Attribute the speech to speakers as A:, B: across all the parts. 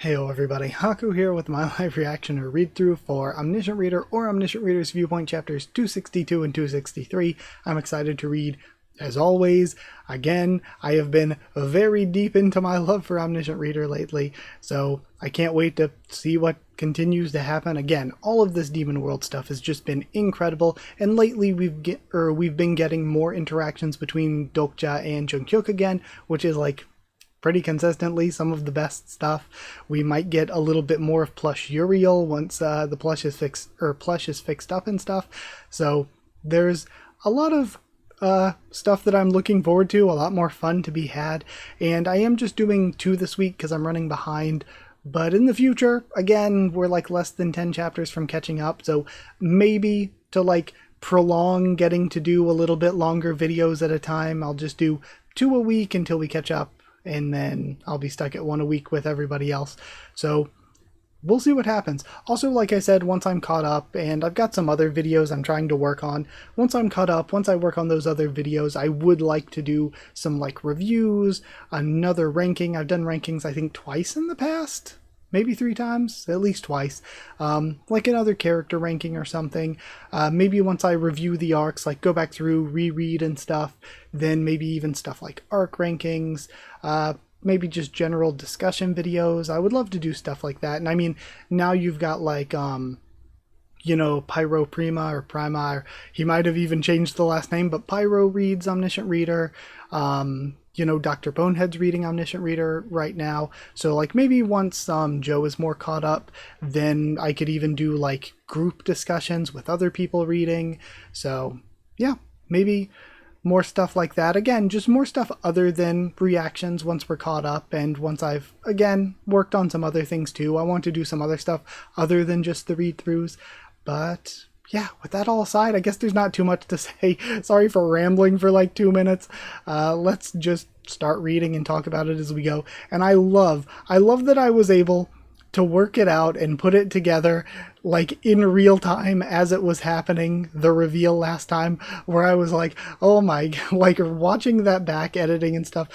A: Heyo everybody, Haku here with my live reaction or read-through for Omniscient Reader or Omniscient Reader's Viewpoint chapters 262 and 263. I'm excited to read, as always. Again, I have been very deep into my love for Omniscient Reader lately, so I can't wait to see what continues to happen. Again, all of this Demon World stuff has just been incredible, and lately we've been getting more interactions between Dokja and Jungkook again, which is like pretty consistently some of the best stuff. We might get a little bit more of plush Uriel once the plush is fixed up and stuff. So there's a lot of stuff that I'm looking forward to, a lot more fun to be had, and I am just doing 2 this week because I'm running behind. But in the future, again, we're like less than 10 chapters from catching up, so maybe to like prolong getting to do a little bit longer videos at a time, I'll just do 2 a week until we catch up, and then I'll be stuck at 1 a week with everybody else. So we'll see what happens. Also, like I said, once I'm caught up, and I've got some other videos I'm trying to work on, once I'm caught up, once I work on those other videos, I would like to do some like reviews, another ranking. I've done rankings I think twice in the past, maybe 3 times, at least twice, like another character ranking or something. Maybe once I review the arcs, like go back through, reread and stuff, then maybe even stuff like arc rankings, maybe just general discussion videos. I would love to do stuff like that. And I mean, now you've got like, you know, Pyro Prima or Prima, or he might have even changed the last name, but Pyro reads Omniscient Reader. You know, Dr. Bonehead's reading Omniscient Reader right now. So like maybe once Joe is more caught up, then I could even do like group discussions with other people reading. So yeah, maybe more stuff like that. Again, just more stuff other than reactions once we're caught up, and once I've, again, worked on some other things too. I want to do some other stuff other than just the read-throughs. But yeah, with that all aside, I guess there's not too much to say. Sorry for rambling for like 2 minutes. Let's just start reading and talk about it as we go. And I love that I was able to work it out and put it together like in real time as it was happening, the reveal last time, where I was like, oh my, like watching that back editing and stuff,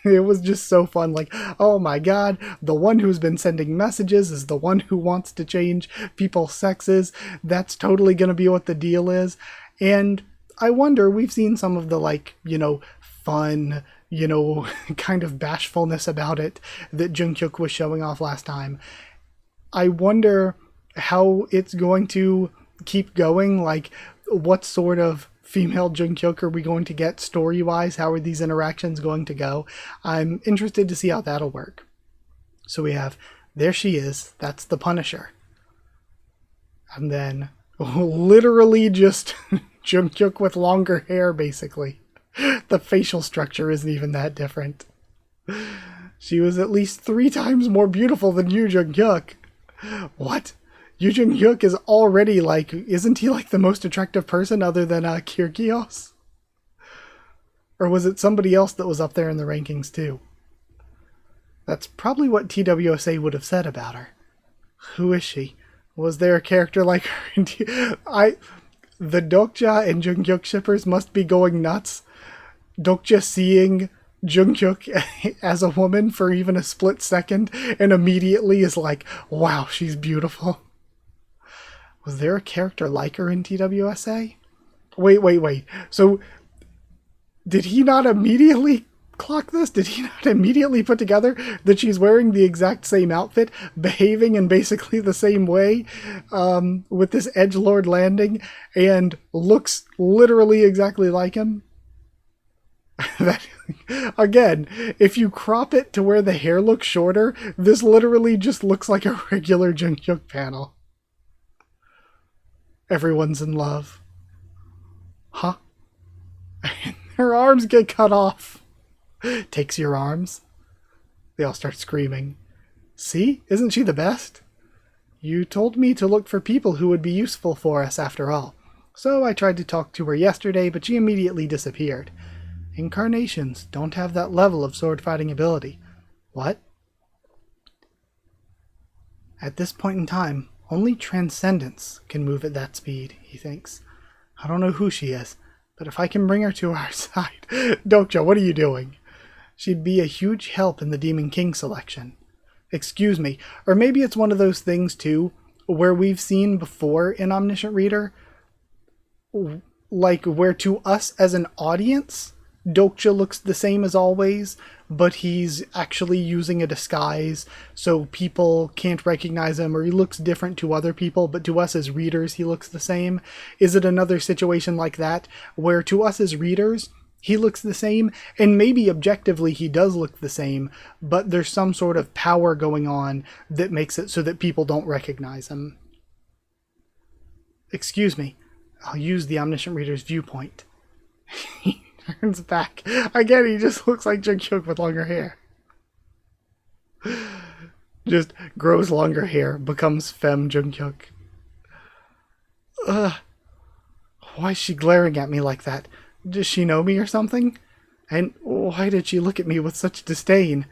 A: it was just so fun. Like, oh my god, the one who's been sending messages is the one who wants to change people's sexes. That's totally gonna be what the deal is. And I wonder, we've seen some of the like, you know, fun, you know, kind of bashfulness about it that Jungkook was showing off last time. I wonder how it's going to keep going. Like, what sort of female Jungkook are we going to get story-wise? How are these interactions going to go? I'm interested to see how that'll work. So we have, there she is, that's the Punisher. And then, literally just Jungkook with longer hair, basically. The facial structure isn't even that different. She was at least 3 times more beautiful than Yu Jungkook. What? Yu Jungkook is already like, isn't he like the most attractive person other than Kyrgios? Or was it somebody else that was up there in the rankings too? That's probably what TWSA would have said about her. Who is she? Was there a character like her? The Dokja and Jungkook shippers must be going nuts. Dokja seeing Jungkook as a woman for even a split second and immediately is like, wow, she's beautiful. Was there a character like her in TWSA? Wait. So did he not immediately clock this? Did he not immediately put together that she's wearing the exact same outfit, behaving in basically the same way, with this edgelord landing, and looks literally exactly like him? That, again, if you crop it to where the hair looks shorter, this literally just looks like a regular Jungkook panel. Everyone's in love. Huh? And her arms get cut off. Takes your arms. They all start screaming. See? Isn't she the best? You told me to look for people who would be useful for us after all. So I tried to talk to her yesterday, but she immediately disappeared. Incarnations don't have that level of sword fighting ability. What? At this point in time, only Transcendence can move at that speed, he thinks. I don't know who she is, but if I can bring her to our side... Dokja, what are you doing? She'd be a huge help in the Demon King selection. Excuse me. Or maybe it's one of those things, too, where we've seen before in Omniscient Reader, like, where to us as an audience, Dokja looks the same as always, but he's actually using a disguise, so people can't recognize him, or he looks different to other people, but to us as readers, he looks the same. Is it another situation like that, where to us as readers, he looks the same, and maybe objectively he does look the same, but there's some sort of power going on that makes it so that people don't recognize him. Excuse me. I'll use the Omniscient Reader's viewpoint. He turns back. Again, he just looks like Jungkook with longer hair. Just grows longer hair, becomes femme Jungkook. Why is she glaring at me like that? Does she know me or something? And why did she look at me with such disdain?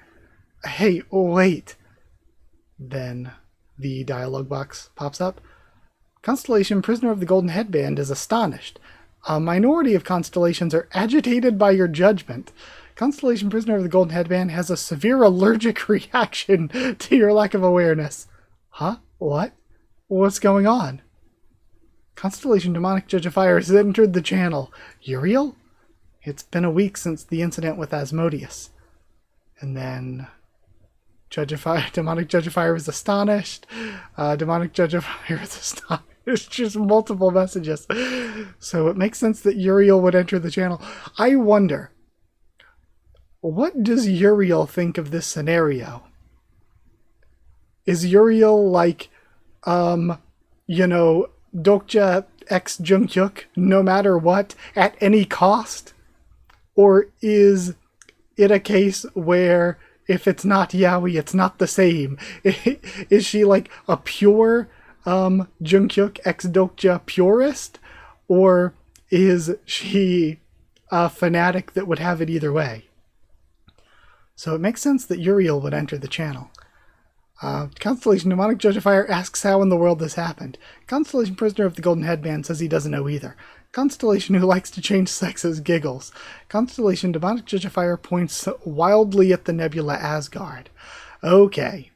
A: Hey, wait. Then the dialogue box pops up. Constellation, prisoner of the Golden Headband, is astonished. A minority of constellations are agitated by your judgment. Constellation, prisoner of the Golden Headband, has a severe allergic reaction to your lack of awareness. Huh? What? What's going on? Constellation, demonic judge of fire, has entered the channel. Uriel? It's been a week since the incident with Asmodeus. And then Judge of Fire, demonic judge of fire is astonished. Demonic judge of fire is astonished. Just multiple messages. So it makes sense that Uriel would enter the channel. I wonder, what does Uriel think of this scenario? Is Uriel like, Dokja X Jungkook, no matter what, at any cost? Or is it a case where if it's not Yaoi, it's not the same? Is she like a pure Jungkook X Dokja purist? Or is she a fanatic that would have it either way? So it makes sense that Uriel would enter the channel. Constellation, demonic judge of fire, asks how in the world this happened. Constellation, prisoner of the Golden Headband, says he doesn't know either. Constellation, who likes to change sexes, giggles. Constellation, demonic judge of fire, points wildly at the nebula Asgard. Okay.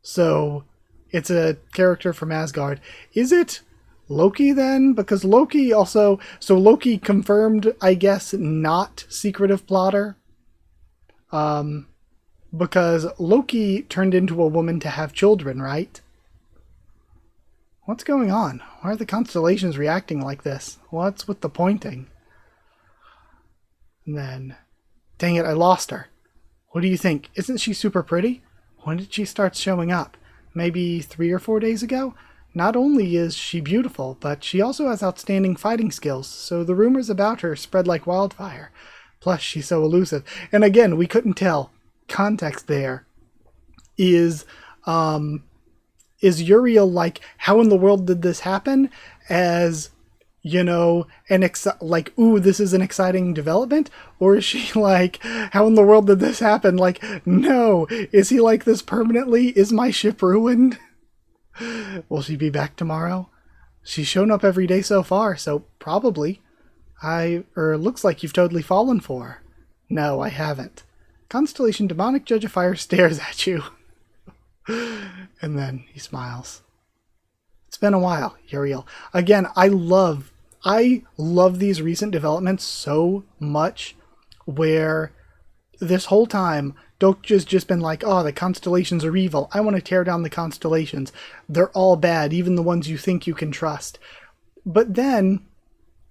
A: So, it's a character from Asgard. Is it Loki then? Because Loki also... So Loki confirmed, I guess, not secretive plotter. Because Loki turned into a woman to have children, right? What's going on? Why are the constellations reacting like this? What's with the pointing? And then, dang it, I lost her. What do you think? Isn't she super pretty? When did she start showing up? Maybe 3 or 4 days ago? Not only is she beautiful, but she also has outstanding fighting skills, so the rumors about her spread like wildfire. Plus, she's so elusive. And again, we couldn't tell. Context there is Uriel like, how in the world did this happen? As, ooh, this is an exciting development? Or is she like, how in the world did this happen? Like, no. Is he like this permanently? Is my ship ruined? Will she be back tomorrow? She's shown up every day so far, so probably. Looks like you've totally fallen for her. No, I haven't. Constellation, demonic judge of fire, stares at you. And then he smiles. It's been a while, Uriel. Again, I love these recent developments so much, where this whole time Dokja's just been like, oh, the constellations are evil. I want to tear down the constellations. They're all bad, even the ones you think you can trust. But then,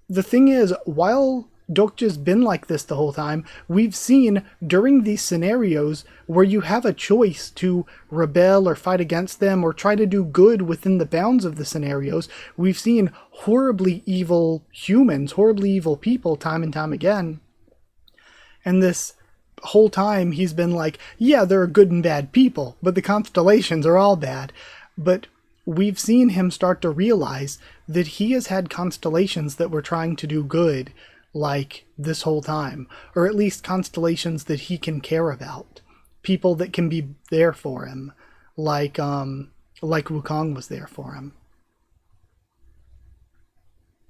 A: the thing is, while Dokja's been like this the whole time, we've seen during these scenarios where you have a choice to rebel or fight against them or try to do good within the bounds of the scenarios, we've seen horribly evil humans, horribly evil people time and time again. And this whole time he's been like, yeah, there are good and bad people, but the constellations are all bad. But we've seen him start to realize that he has had constellations that were trying to do good like this whole time, or at least constellations that he can care about, people that can be there for him, like Wukong was there for him.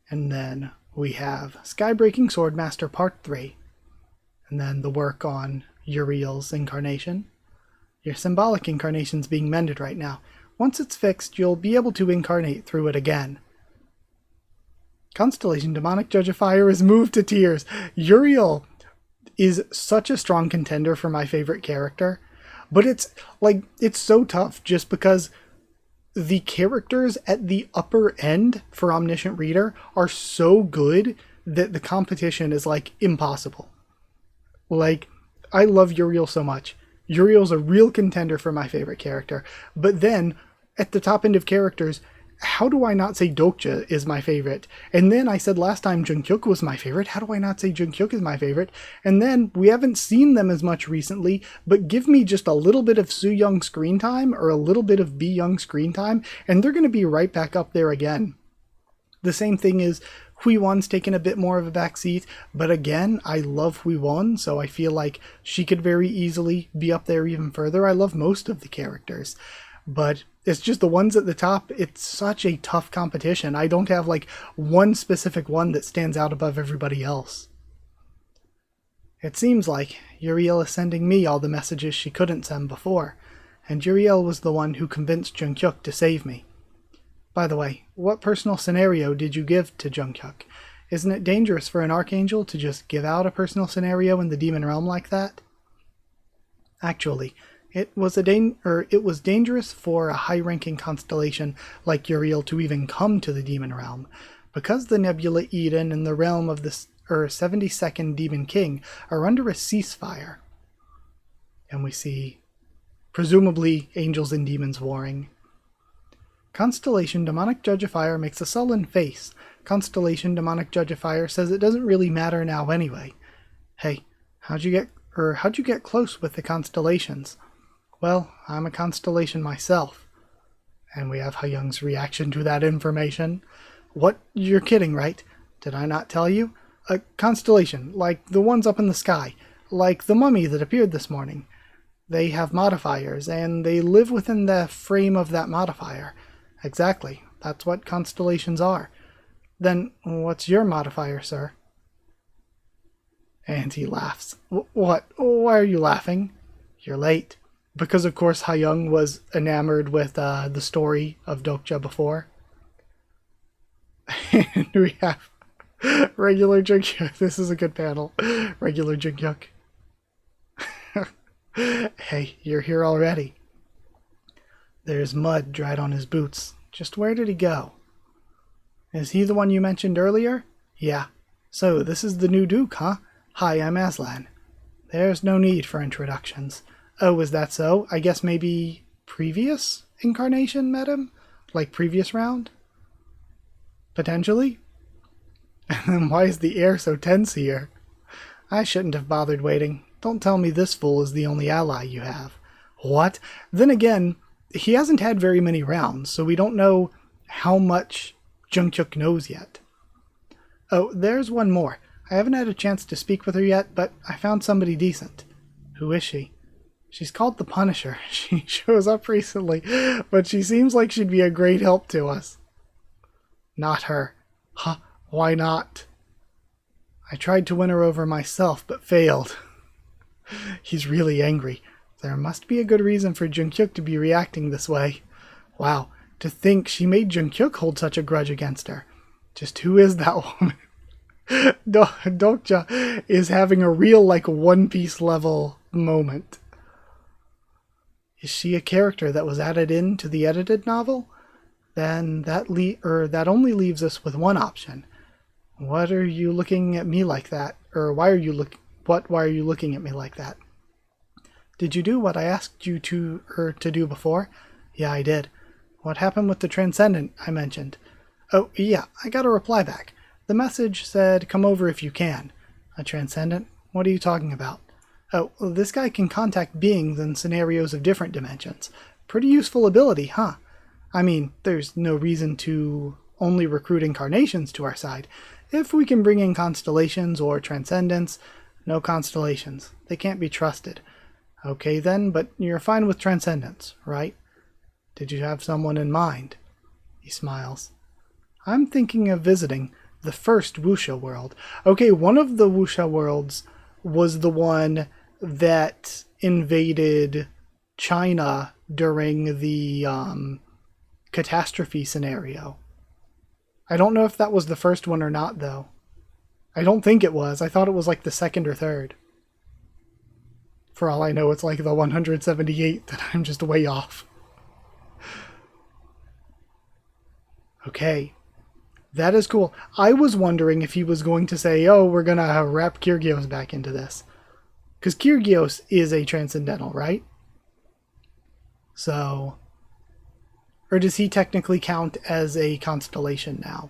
A: And then we have Skybreaking Swordmaster Part 3, and then the work on Uriel's incarnation. Your symbolic incarnation's being mended right now. Once it's fixed, you'll be able to incarnate through it again. Constellation Demonic Judge of Fire is moved to tears. Uriel is such a strong contender for my favorite character, but it's so tough just because the characters at the upper end for Omniscient Reader are so good that the competition is impossible. I love Uriel so much. Uriel's a real contender for my favorite character, but then at the top end of characters, how do I not say Dokja is my favorite? And then I said last time Jungkook was my favorite. How do I not say Jungkook is my favorite? And then we haven't seen them as much recently, but give me just a little bit of Soo-young screen time or a little bit of B-young screen time, and they're going to be right back up there again. The same thing is Hui-won's taken a bit more of a backseat, but again, I love Hui-won, so I feel like she could very easily be up there even further. I love most of the characters, but it's just the ones at the top, it's such a tough competition. I don't have one specific one that stands out above everybody else. It seems like Uriel is sending me all the messages she couldn't send before, and Uriel was the one who convinced Jungkook to save me. By the way, what personal scenario did you give to Jungkook? Isn't it dangerous for an archangel to just give out a personal scenario in the demon realm like that? Actually, it was dangerous for a high-ranking constellation like Uriel to even come to the demon realm, because the Nebula Eden and the realm of the 72nd Demon King are under a ceasefire. And we see, presumably, angels and demons warring. Constellation Demonic Judge of Fire makes a sullen face. Constellation Demonic Judge of Fire says it doesn't really matter now anyway. Hey, how'd you get close with the constellations? Well, I'm a constellation myself. And we have Ha-young's reaction to that information. What? You're kidding, right? Did I not tell you? A constellation, like the ones up in the sky, like the mummy that appeared this morning. They have modifiers, and they live within the frame of that modifier. Exactly. That's what constellations are. Then, what's your modifier, sir? And he laughs. What? Why are you laughing? You're late. Because, of course, Ha-young was enamored with the story of Dokja before. And we have regular Jungkook. This is a good panel. Regular Jungkook. Hey, you're here already. There's mud dried on his boots. Just where did he go? Is he the one you mentioned earlier? Yeah. So, this is the new Duke, huh? Hi, I'm Aslan. There's no need for introductions. Oh, is that so? I guess maybe previous incarnation met him? Like previous round? Potentially? And then why is the air so tense here? I shouldn't have bothered waiting. Don't tell me this fool is the only ally you have. What? Then again, he hasn't had very many rounds, so we don't know how much Jungkook knows yet. Oh, there's one more. I haven't had a chance to speak with her yet, but I found somebody decent. Who is she? She's called the Punisher. She shows up recently, but she seems like she'd be a great help to us. Not her. Huh, why not? I tried to win her over myself, but failed. He's really angry. There must be a good reason for Jungkook to be reacting this way. Wow, to think she made Jungkook hold such a grudge against her. Just who is that woman? Dokja is having a real, One Piece level moment. Is she a character that was added into the edited novel? Then that only leaves us with one option. What are you looking at me like that? Or why are you looking at me like that? Did you do what I asked you to do before? Yeah, I did. What happened with the Transcendent I mentioned? Oh, yeah, I got a reply back. The message said, come over if you can. A Transcendent? What are you talking about? Oh, this guy can contact beings in scenarios of different dimensions. Pretty useful ability, huh? I mean, there's no reason to only recruit incarnations to our side. If we can bring in constellations or transcendents, no constellations. They can't be trusted. Okay then, but you're fine with transcendence, right? Did you have someone in mind? He smiles. I'm thinking of visiting the first Wuxia world. Okay, one of the Wuxia worlds was the one that invaded China during the catastrophe scenario. I don't know if that was the first one or not, though. I don't think it was. I thought it was like the second or third. For all I know, it's like the 178th, and I'm just way off. Okay. That is cool. I was wondering if he was going to say, oh, we're going to wrap Kyrgios back into this. Because Kyrgios is a transcendental, right? So... Or does he technically count as a constellation now?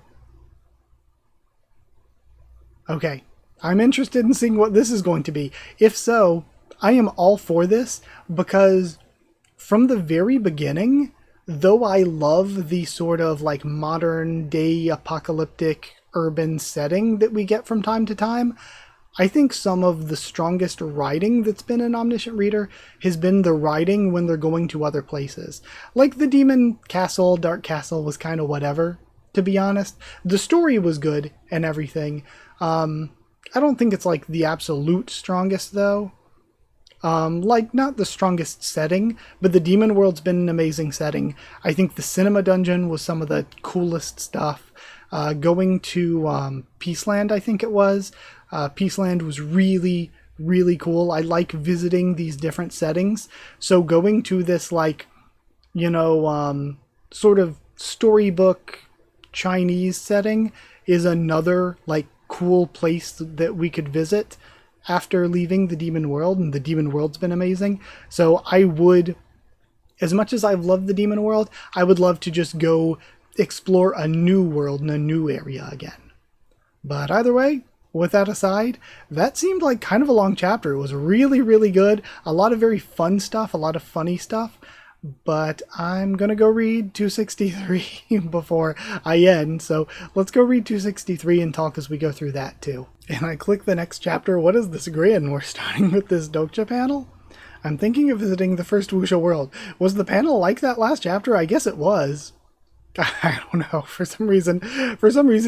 A: Okay. I'm interested in seeing what this is going to be. If so, I am all for this, because from the very beginning, though I love the sort of like modern day apocalyptic urban setting that we get from time to time, I think some of the strongest writing that's been in Omniscient Reader has been the writing when they're going to other places. Like the Demon Castle, Dark Castle was kind of whatever, to be honest. The story was good and everything. I don't think it's like the absolute strongest though. Like not the strongest setting, but the Demon World's been an amazing setting. I think the Cinema Dungeon was some of the coolest stuff. Going to Peaceland, I think it was. Peaceland was really, really cool. I like visiting these different settings. So going to this, like, you know, sort of storybook Chinese setting is another, like, cool place that we could visit after leaving the Demon World. And the Demon World's been amazing. So I would, as much as I've loved the Demon World, I would love to just go explore a new world in a new area again. But either way, with that aside, that seemed like kind of a long chapter. It was really, really good. A lot of very fun stuff, a lot of funny stuff. But I'm going to go read 263 before I end. So let's go read 263 and talk as we go through that too. And I click the next chapter. What is this grin? We're starting with this Dokja panel? I'm thinking of visiting the first Wuxia world. Was the panel like that last chapter? I guess it was. I don't know, for some reason,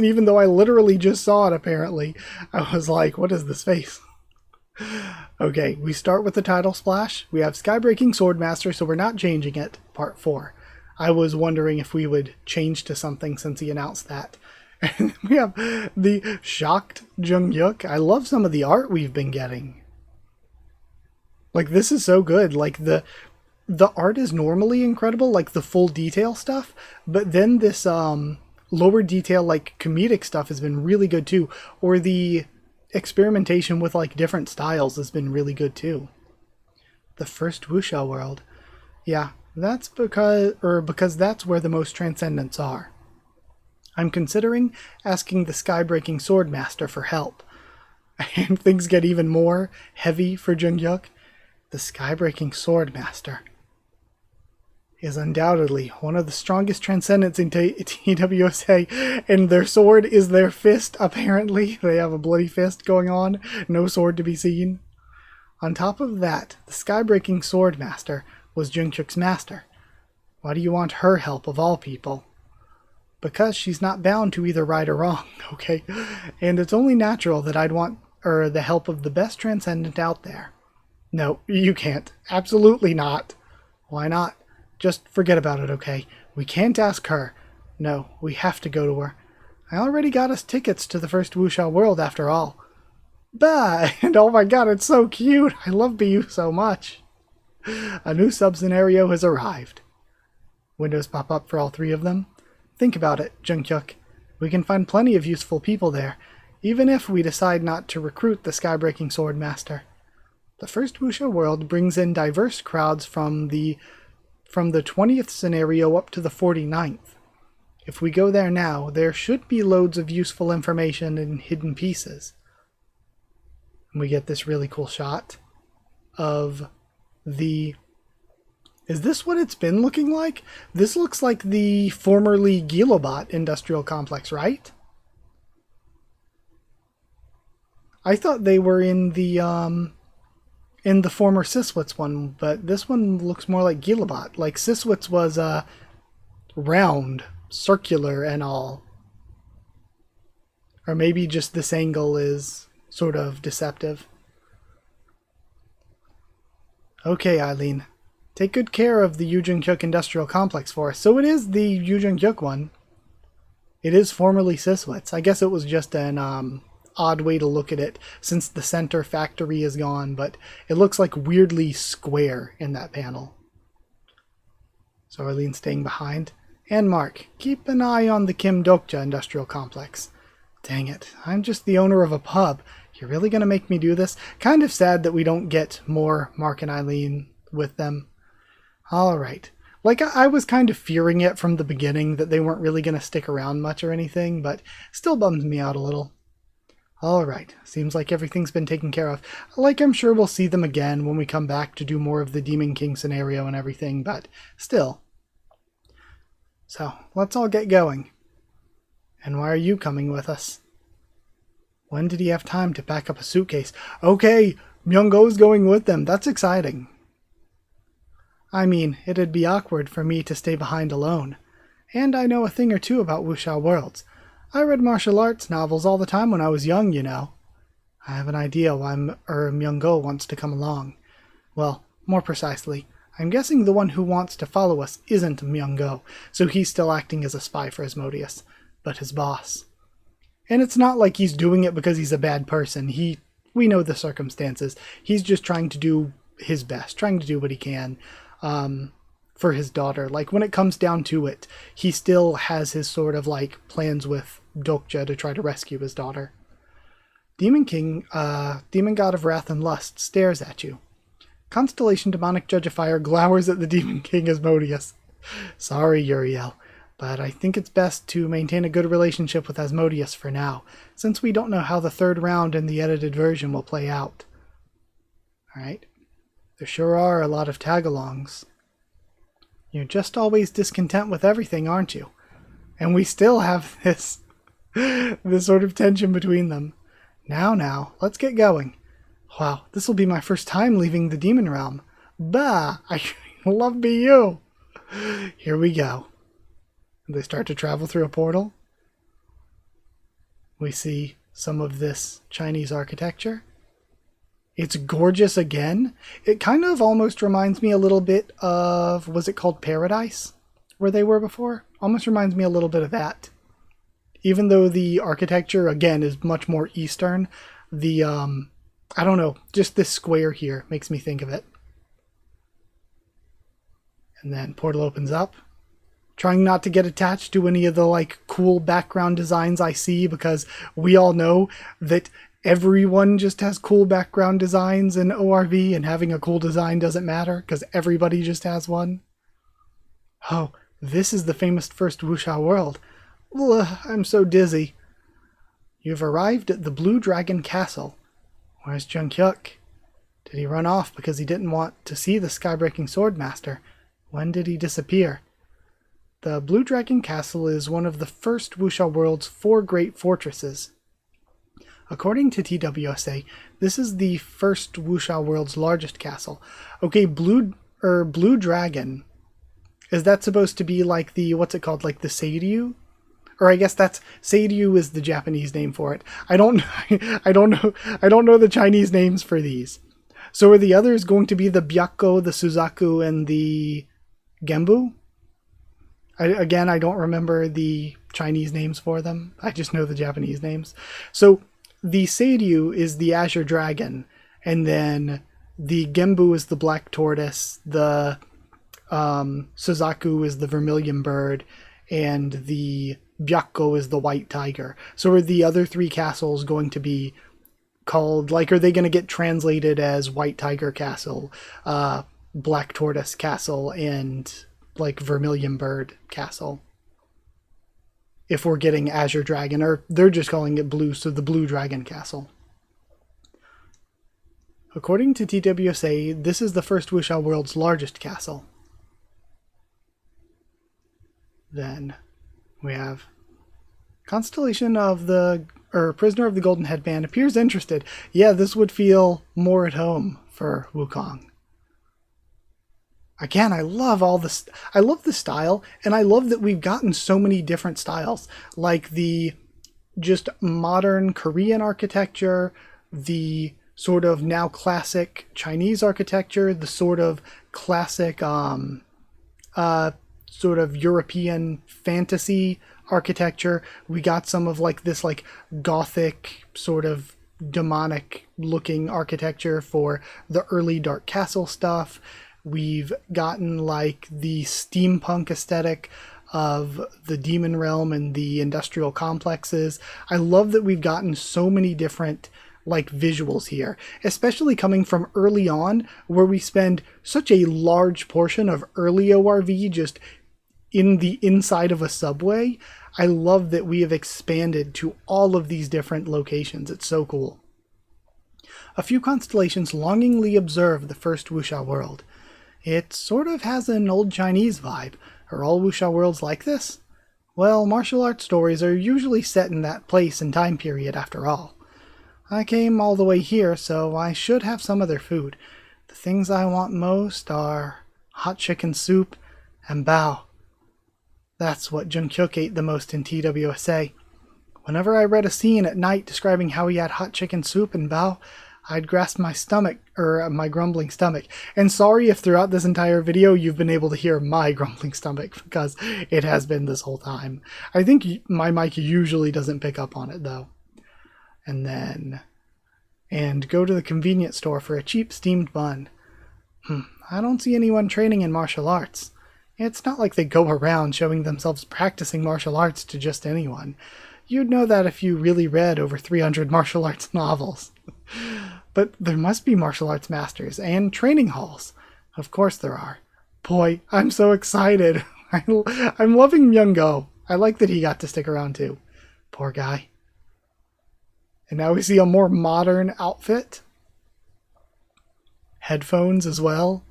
A: even though I literally just saw it, apparently, I was like, what is this face? Okay, we start with the title splash. We have Skybreaking Swordmaster, so we're not changing it, part 4. I was wondering if we would change to something since he announced that. And we have the Shocked Jungyuk. I love some of the art we've been getting. Like, this is so good. Like, the art is normally incredible, like the full detail stuff, but then this lower detail, like comedic stuff has been really good too. Or the experimentation with like different styles has been really good too. The first Wuxia world. Yeah, that's because that's where the most transcendents are. I'm considering asking the Skybreaking Swordmaster for help. And things get even more heavy for Jungyuk. The Skybreaking Swordmaster is undoubtedly one of the strongest transcendents in TWSA, and their sword is their fist, apparently. They have a bloody fist going on, no sword to be seen. On top of that, the Skybreaking Swordmaster was Jungyuk's master. Why do you want her help of all people? Because she's not bound to either right or wrong, okay? And it's only natural that I'd want the help of the best transcendent out there. No, you can't. Absolutely not. Why not? Just forget about it, okay? We can't ask her. No, we have to go to her. I already got us tickets to the first Wuxia world after all. Bah! And oh my god, it's so cute! I love BU so much. A new sub-scenario has arrived. Windows pop up for all 3 of them. Think about it, Jungyuk. We can find plenty of useful people there, even if we decide not to recruit the Skybreaking Swordmaster. The first Wuxia world brings in diverse crowds from the 20th scenario up to the 49th. If we go there now, there should be loads of useful information and hidden pieces. And we get this really cool shot of the... Is this what it's been looking like? This looks like the formerly Gilobot industrial complex, right? I thought they were in the former Siswitz one, but this one looks more like Gilobot. Like Siswitz was round, circular and all. Or maybe just this angle is sort of deceptive. Okay, Eileen. Take good care of the Yujin-kyuk Industrial Complex for us. So it is the Yujin-kyuk one. It is formerly Siswitz. I guess it was just an odd way to look at it since the center factory is gone, but it looks like weirdly square in that panel. So Arlene's staying behind. And Mark, keep an eye on the Kim Dokja Industrial Complex. Dang it, I'm just the owner of a pub. You're really going to make me do this? Kind of sad that we don't get more Mark and Eileen with them. Alright. Like, I was kind of fearing it from the beginning that they weren't really going to stick around much or anything, but still bums me out a little. Alright, seems like everything's been taken care of. Like, I'm sure we'll see them again when we come back to do more of the Demon King scenario and everything, but still. So, let's all get going. And why are you coming with us? When did he have time to pack up a suitcase? Okay, Myung-go's going with them. That's exciting. I mean, it'd be awkward for me to stay behind alone. And I know a thing or two about wuxia worlds. I read martial arts novels all the time when I was young, you know. I have an idea why Myung-go wants to come along. Well, more precisely, I'm guessing the one who wants to follow us isn't Myung-go, so he's still acting as a spy for Asmodeus, but his boss. And it's not like he's doing it because he's a bad person. We know the circumstances. He's just trying to do his best, trying to do what he can for his daughter. Like, when it comes down to it, he still has his sort of, like, plans with Dokja to try to rescue his daughter. Demon King, Demon God of Wrath and Lust, stares at you. Constellation Demonic Judge of Fire glowers at the Demon King Asmodeus. Sorry, Uriel, but I think it's best to maintain a good relationship with Asmodeus for now, since we don't know how the third round in the edited version will play out. Alright. There sure are a lot of tag-alongs. You're just always discontent with everything, aren't you? And we still have this sort of tension between them. Now, let's get going. Wow, this will be my first time leaving the Demon Realm. Bah! I love BU! Here we go. They start to travel through a portal. We see some of this Chinese architecture. It's gorgeous again. It kind of almost reminds me a little bit of, was it called Paradise, where they were before? Almost reminds me a little bit of that. Even though the architecture, again, is much more Eastern, the, I don't know, just this square here makes me think of it. And then portal opens up. Trying not to get attached to any of the, like, cool background designs I see, because we all know that everyone just has cool background designs in ORV, and having a cool design doesn't matter because everybody just has one. Oh, this is the famous first wuxia world. Ugh, I'm so dizzy. You've arrived at the Blue Dragon Castle. Where's Jung-kyuk? Did he run off because he didn't want to see the Skybreaking Swordmaster? When did he disappear? The Blue Dragon Castle is one of the first wuxia world's 4 great fortresses. According to TWSA, this is the first wuxia world's largest castle. Okay, Blue Dragon. Is that supposed to be like the, what's it called, like the Seiryu? Or I guess that's, Seiryu is the Japanese name for it. I don't know the Chinese names for these. So are the others going to be the Byakko, the Suzaku, and the Genbu? I don't remember the Chinese names for them. I just know the Japanese names. So the Seiryu is the Azure Dragon, and then the Genbu is the Black Tortoise, the Suzaku is the Vermilion Bird, and the Byakko is the White Tiger. So are the other 3 castles going to be called, like, are they going to get translated as White Tiger Castle, Black Tortoise Castle, and, like, Vermilion Bird Castle? If we're getting Azure Dragon, or they're just calling it Blue, so the Blue Dragon Castle. According to TWSA, this is the first wuxia world's largest castle. Then we have Constellation of the, Prisoner of the Golden Headband appears interested. Yeah, this would feel more at home for Wukong. Again, I love all this. I love the style, and I love that we've gotten so many different styles, like the just modern Korean architecture, the sort of now classic Chinese architecture, the sort of classic sort of European fantasy architecture. We got some of like this like gothic sort of demonic looking architecture for the early Dark Castle stuff. We've gotten like the steampunk aesthetic of the Demon Realm and the industrial complexes. I love that we've gotten so many different like visuals here, especially coming from early on where we spend such a large portion of early ORV just in the inside of a subway. I love that we have expanded to all of these different locations. It's so cool. A few constellations longingly observe the first Wuxia world. It sort of has an old Chinese vibe. Are all Wuxia worlds like this? Well, martial arts stories are usually set in that place and time period after all. I came all the way here, so I should have some of their food. The things I want most are hot chicken soup and bao. That's what Jungkook ate the most in TWSA. Whenever I read a scene at night describing how he had hot chicken soup and bao, I'd grasp my stomach, or my grumbling stomach. And sorry if throughout this entire video you've been able to hear my grumbling stomach, because it has been this whole time. I think my mic usually doesn't pick up on it, though. And go to the convenience store for a cheap steamed bun. I don't see anyone training in martial arts. It's not like they go around showing themselves practicing martial arts to just anyone. You'd know that if you really read over 300 martial arts novels. But there must be martial arts masters and training halls. Of course there are. Boy, I'm so excited. I'm loving Myung-go. I like that he got to stick around too. Poor guy. And now we see a more modern outfit. Headphones as well.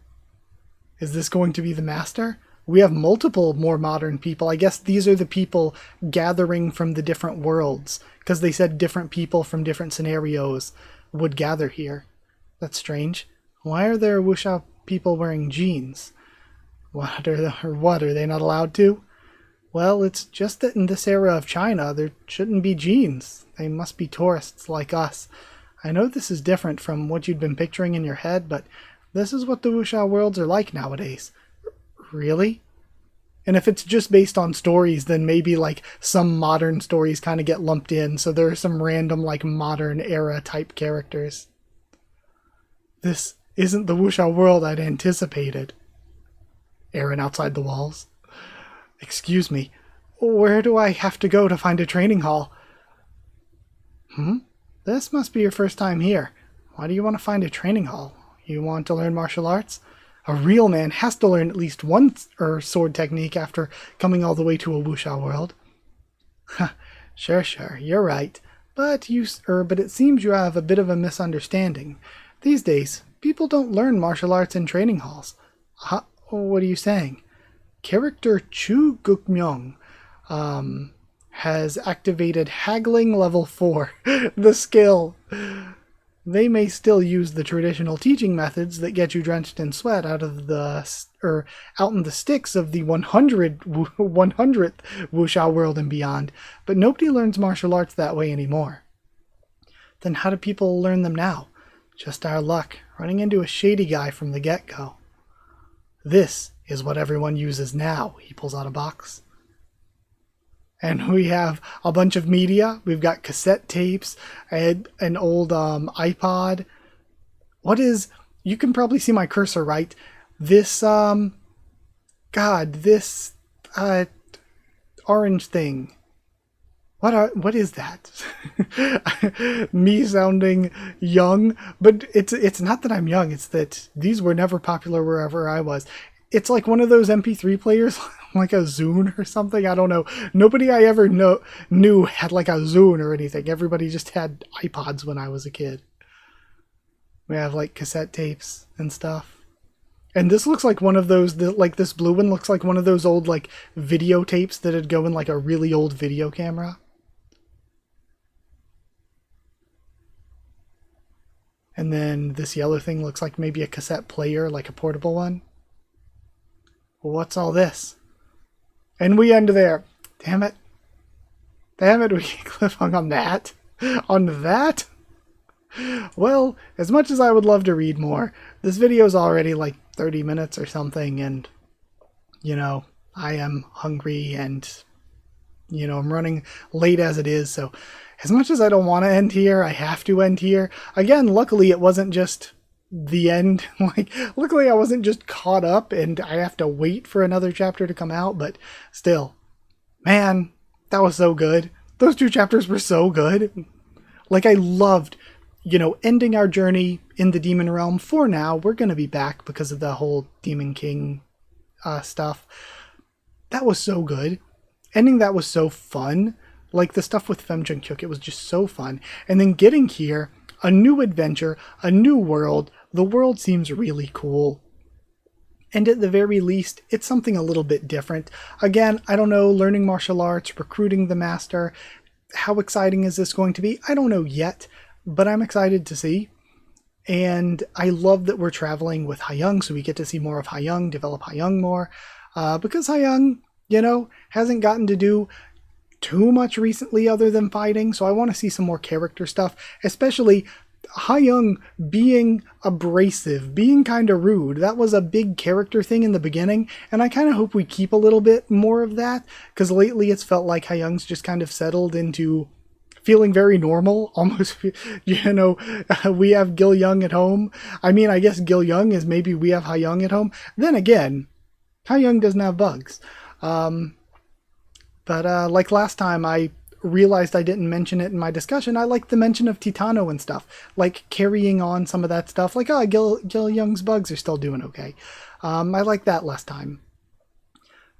A: Is this going to be the master? We have multiple more modern people. I guess these are the people gathering from the different worlds, because they said different people from different scenarios would gather here. That's strange. Why are there Wuxia people wearing jeans? What are they not allowed to? Well, it's just that in this era of China, there shouldn't be jeans. They must be tourists like us. I know this is different from what you'd been picturing in your head, but this is what the Wuxia worlds are like nowadays. Really? And if it's just based on stories, then maybe like some modern stories kind of get lumped in, so there are some random like modern era type characters. This isn't the Wuxia world I'd anticipated. Aaron outside the walls. Excuse me, where do I have to go to find a training hall? This must be your first time here. Why do you want to find a training hall? You want to learn martial arts? A real man has to learn at least one sword technique after coming all the way to a Wuxia world. Sure, you're right. But it seems you have a bit of a misunderstanding. These days, people don't learn martial arts in training halls. What are you saying? Character Chu Gukmyong has activated Haggling Level 4, the skill. They may still use the traditional teaching methods that get you drenched in sweat out in the sticks of the 100th Wuxia world and beyond, but nobody learns martial arts that way anymore. Then how do people learn them now? Just our luck, running into a shady guy from the get-go. This is what everyone uses now. He pulls out a box. And we have a bunch of media. We've got cassette tapes, and an old iPod. You can probably see my cursor, right? This, this orange thing. What is that? Me sounding young, but it's not that I'm young, it's that these were never popular wherever I was. It's like one of those MP3 players, like a Zune or something. I don't know. Nobody I ever knew had like a Zune or anything. Everybody just had iPods when I was a kid. We have like cassette tapes and stuff. And this looks like one of those, like this blue one looks like one of those old like videotapes that'd go in like a really old video camera. And then this yellow thing looks like maybe a cassette player, like a portable one. Well, what's all this? And we end there. Damn it, we cliffhung on that. On that? Well, as much as I would love to read more, this video is already like 30 minutes or something, and, you know, I am hungry and, you know, I'm running late as it is, so as much as I don't want to end here, I have to end here. Again, luckily it wasn't just the end. Like, luckily I wasn't just caught up and I have to wait for another chapter to come out, but still, man, that was so good. Those 2 chapters were so good. Like, I loved, you know, ending our journey in the Demon Realm. For now, we're going to be back because of the whole Demon King stuff. That was so good. Ending that was so fun. Like, the stuff with Fem Jung-kyuk, it was just so fun. And then getting here, a new adventure, a new world. The world seems really cool. And at the very least, it's something a little bit different. Again, I don't know, learning martial arts, recruiting the master. How exciting is this going to be? I don't know yet, but I'm excited to see. And I love that we're traveling with Hayoung, so we get to see more of Hayoung, develop Hayoung more. Because Hayoung, you know, hasn't gotten to do too much recently other than fighting, so I want to see some more character stuff, especially Hayoung being abrasive, being kind of rude. That was a big character thing in the beginning, and I kind of hope we keep a little bit more of that, because lately it's felt like Hayoung's just kind of settled into feeling very normal, almost, you know, we have Gil Young at home. I mean, I guess Gil Young is maybe we have Hayoung at home. Then again, Hayoung doesn't have bugs. But like last time, I realized I didn't mention it in my discussion. I like the mention of Titano and stuff, like carrying on some of that stuff. Like, oh, Gil Young's bugs are still doing okay. I like that last time.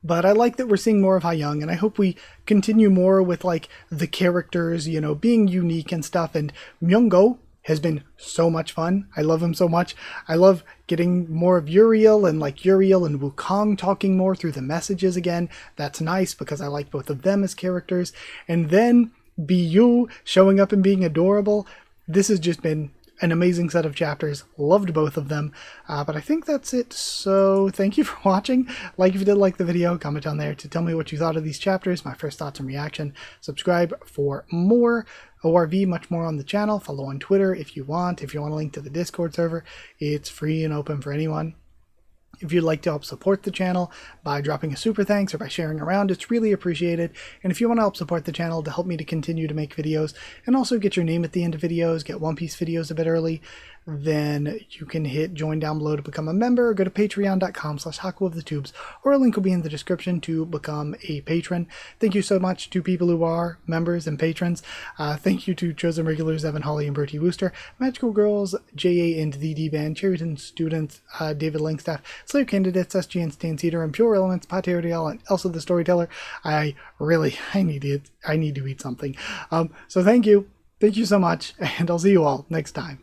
A: But I like that we're seeing more of Hayoung, and I hope we continue more with, like, the characters, you know, being unique and stuff. And Myung-go has been so much fun. I love him so much. I love getting more of Uriel and, like, Uriel and Wukong talking more through the messages again. That's nice because I like both of them as characters. And then Biyu showing up and being adorable. This has just been an amazing set of chapters. Loved both of them. But I think that's it. So thank you for watching. Like if you did like the video, comment down there to tell me what you thought of these chapters, my first thoughts and reaction. Subscribe for more ORV, much more on the channel. Follow on Twitter if you want. If you want a link to the Discord server, it's free and open for anyone. If you'd like to help support the channel by dropping a super thanks or by sharing around, it's really appreciated. And if you want to help support the channel to help me to continue to make videos and also get your name at the end of videos, get One Piece videos a bit early, then you can hit join down below to become a member, or go to patreon.com/HakuOfTheTubes, or a link will be in the description to become a patron. Thank you so much to people who are members and patrons. Thank you to chosen regulars Evan Hawley and Bertie Wooster, Magical Girls, JA and the D-Band, Cherryton students, David Langstaff, Slayer candidates, SG and Stan Cedar, and Pure Elements, Paterial, and Elsa the Storyteller. I need to eat something. So thank you so much, and I'll see you all next time.